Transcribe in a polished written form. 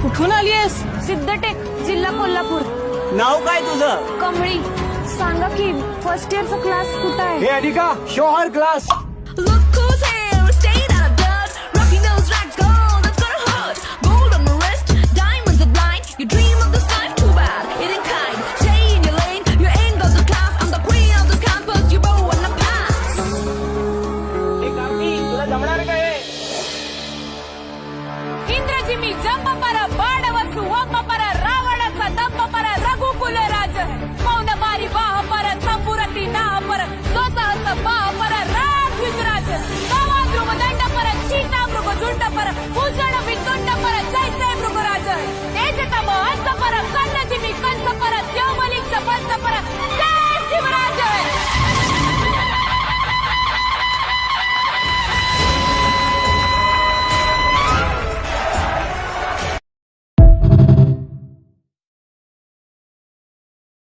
कुठून आलीयस? सिद्धटेक, जिल्हा कोल्हापूर. नाव काय तुझं? कमळी. सांगा की फर्स्ट इयरचा क्लास कुठं आहे? हे Anika, show her class. Look who's here, staying out of dirt. Rocking those rags, gold, that's gonna hurt. Gold on my wrist, diamonds are blind. You dream of this life, too bad, it ain't kind. Stay in your lane, you ain't got the class. I'm the queen of this campus, you bow on the pass. तुला जमणार काय? इंद्रजी मी jump पर बाड